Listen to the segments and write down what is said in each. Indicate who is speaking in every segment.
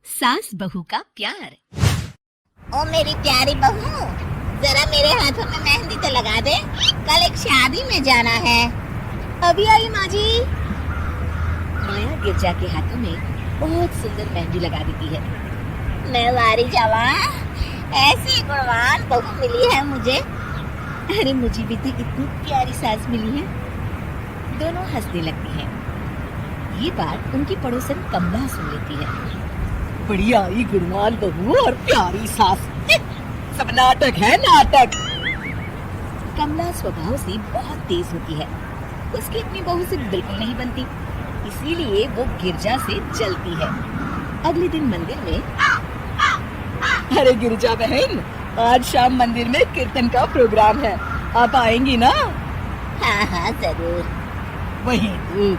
Speaker 1: सास बहू का प्यार।
Speaker 2: ओ मेरी प्यारी बहू, जरा मेरे हाथों में मेहंदी तो लगा दे, कल एक शादी में जाना है।
Speaker 1: अभी आई माँ जी। माया गिरजा के हाथों में बहुत सुंदर मेहंदी लगा देती है।
Speaker 2: मैं वारी जावा, ऐसी गुणवान बहू मिली है मुझे।
Speaker 1: अरे मुझे भी तो इतनी प्यारी सास मिली है। दोनों हंसने लगती हैं। ये बात उनकी पड़ोसन कमला सुन लेती है।
Speaker 3: बढ़िया ही गुणवान बहू और प्यारी सास, सब नाटक है नाटक।
Speaker 1: कमला स्वभाव से बहुत तेज होती है, उसकी अपनी बहू से बिल्कुल नहीं बनती, इसीलिए वो गिरजा से जलती है। अगले दिन मंदिर में,
Speaker 3: अरे गिरजा बहन, आज शाम मंदिर में कीर्तन का प्रोग्राम है, आप आएंगी ना?
Speaker 2: हाँ हाँ जरूर।
Speaker 3: वही तो,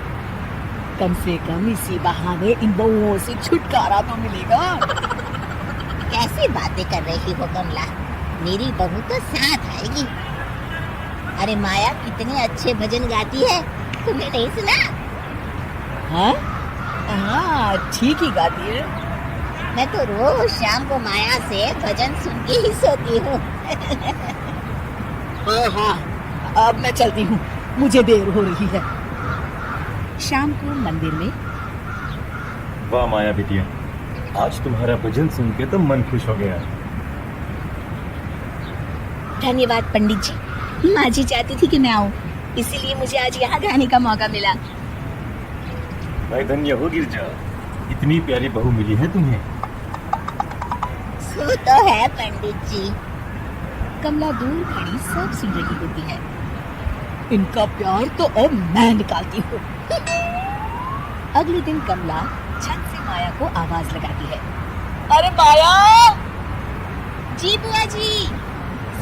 Speaker 3: कम से कम इसी बहाने इन बहुओं से छुटकारा तो मिलेगा।
Speaker 2: कैसी बातें कर रही हो कमला, मेरी बहू तो साथ आएगी। अरे माया कितने अच्छे भजन गाती है, तुमने नहीं सुना?
Speaker 3: हाँ हाँ, ठीक ही गाती है।
Speaker 2: मैं तो रोज शाम को माया से भजन सुन के ही सोती हूँ।
Speaker 3: हाँ हाँ, अब मैं चलती हूँ, मुझे देर हो रही है।
Speaker 1: शाम को मंदिर में,
Speaker 4: वाह माया बिटिया, आज तुम्हारा भजन सुन के तो मन खुश हो गया।
Speaker 1: धन्यवाद पंडित जी, माँ जी चाहती थी कि मैं आऊँ, इसीलिए मुझे आज यहाँ गाने का मौका मिला।
Speaker 4: मैं धन्य हो गिरजा, इतनी प्यारी बहू मिली है तुम्हें।
Speaker 2: सो तो है पंडित जी।
Speaker 1: कमला दूर खड़ी सब सुन रही होती है।
Speaker 3: इनका प्यार तो अब मैं निकालती हूँ।
Speaker 1: अगले दिन कमला छत से माया को आवाज लगाती है।
Speaker 3: अरे माया,
Speaker 1: जी बुआ जी।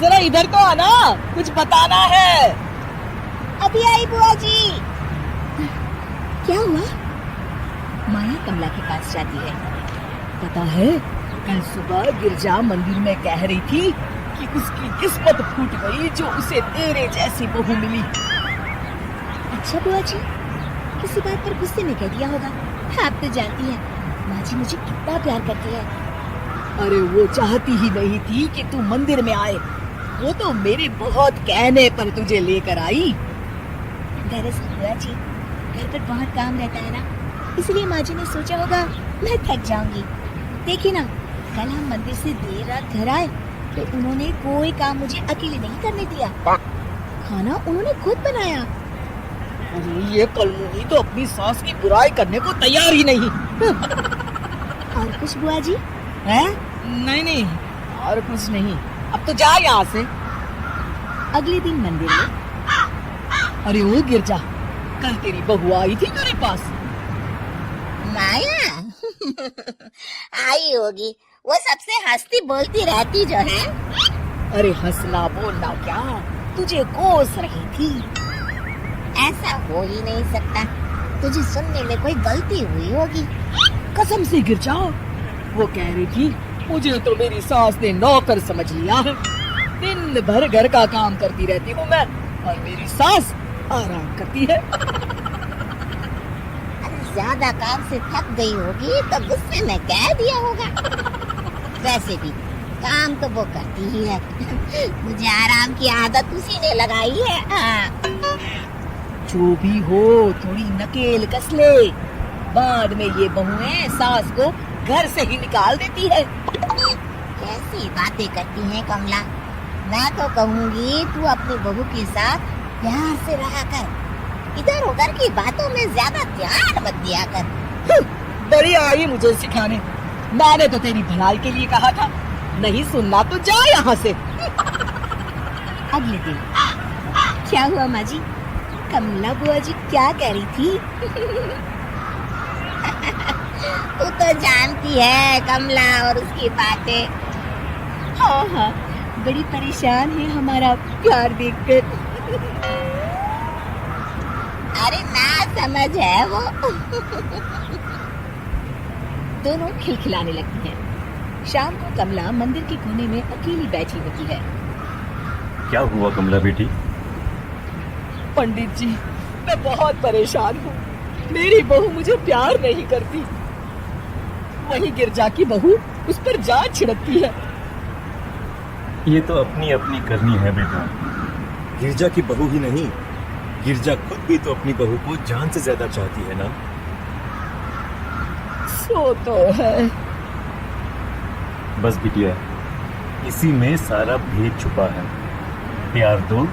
Speaker 3: जरा इधर तो आना, कुछ बताना है।
Speaker 1: अभी आई बुआ जी। क्या हुआ? माया कमला के पास जाती है।
Speaker 3: पता है, कल सुबह गिरजा मंदिर में कह रही थी कि उसकी किस्मत फूट गई जो उसे तेरे जैसी बहू मिली।
Speaker 1: अच्छा बुआ जी, किसी बात पर गुस्से में कह दिया होगा। आप तो जानती हैं माँ जी मुझे कितना प्यार करती है।
Speaker 3: अरे वो चाहती ही नहीं थी कि तू मंदिर में आए, वो तो मेरे बहुत कहने पर तुझे लेकर आई।
Speaker 1: दरअसल बुआ जी, घर पर बहुत काम रहता है ना, इसलिए माँ जी ने सोचा होगा मैं थक जाऊंगी। देखिए ना, कल हम मंदिर से देर रात घर आए तो उन्होंने कोई काम मुझे अकेले नहीं करने दिया। खाना उन्होंने खुद बनाया।
Speaker 3: अरे ये कलमुनी तो अपनी सास की बुराई करने को तैयार ही नहीं।
Speaker 1: और कुछ बुआ जी?
Speaker 3: हैं? नहीं नहीं, और कुछ नहीं, अब तो जा यहाँ से।
Speaker 1: अगले दिन मंदिर में,
Speaker 3: अरे वो गिरजा, कल तेरी बहू आई थी मेरे पास।
Speaker 2: माया आई होगी, वो सबसे हंसती बोलती रहती जो है।
Speaker 3: अरे हंसना बोलना क्या, तुझे कोस रही थी।
Speaker 2: ऐसा हो ही नहीं सकता, तुझे सुनने में कोई गलती हुई होगी।
Speaker 3: कसम से गिरजा, वो कह रही थी मुझे तो मेरी सास ने नौकर समझ लिया है। दिन भर घर का काम करती रहती हूँ मैं, और मेरी सास आराम करती है।
Speaker 2: ज्यादा काम से थक गई होगी तो गुस्से में कह दिया होगा। वैसे भी काम तो वो करती ही है। मुझे आराम की आदत उसी ने लगाई है। हाँ।
Speaker 3: जो भी हो, थोड़ी नकेल कस ले, बाद में ये बहुएं सास को घर से ही निकाल देती है।
Speaker 2: कैसी बातें करती हैं कमला, मैं तो कहूँगी तू अपनी बहू के साथ प्यार से रहा कर, इधर उधर की बातों में ज्यादा ध्यान मत दिया कर।
Speaker 3: बड़ी आई मुझे सिखाने, मैंने तो तेरी भलाई के लिए कहा था, नहीं सुनना तो जा यहाँ से।
Speaker 1: अगले दिन, क्या हुआ माँ जी? कमला बुआ जी क्या कह रही थी?
Speaker 2: तू तो जानती है कमला और उसकी बातें।
Speaker 1: हाँ हाँ, बड़ी परेशान है हमारा प्यार देखकर।
Speaker 2: अरे ना समझ है वो।
Speaker 1: दोनों खिलखिलाने लगती हैं। शाम को कमला मंदिर के कोने में अकेली बैठी होती है।
Speaker 4: क्या हुआ कमला बेटी?
Speaker 3: पंडित जी, मैं बहुत परेशान हूँ, मेरी बहू मुझे प्यार नहीं करती। वही गिरजा की बहू उस पर जान छिड़कती है।
Speaker 4: ये तो अपनी अपनी करनी है बेटा। गिरजा की बहू ही नहीं, गिरजा खुद भी तो अपनी बहू को जान से ज्यादा चाहती है ना।
Speaker 3: सो तो है।
Speaker 4: बस बिटिया, इसी में सारा भेद छुपा है। प्यार दो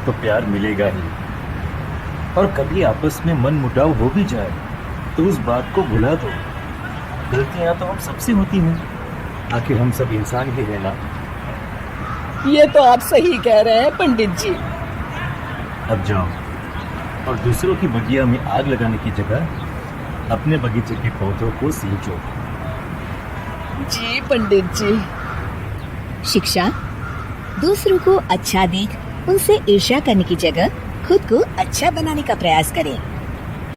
Speaker 4: तो प्यार मिलेगा ही। और कभी आपस में मन मुटाव हो भी जाए तो उस बात को भुला दो। गलतियां तो हम सबसे होती हैं, आखिर हम सब इंसान ही है ना।
Speaker 3: ये तो आप सही कह रहे हैं पंडित जी।
Speaker 4: अब जाओ और दूसरों की बगिया में आग लगाने की जगह अपने बगीचे के पौधों को सींचो।
Speaker 3: जी पंडित जी।
Speaker 1: शिक्षा, दूसरों को अच्छा देख उनसे ईर्ष्या करने की जगह खुद को अच्छा बनाने का प्रयास करें।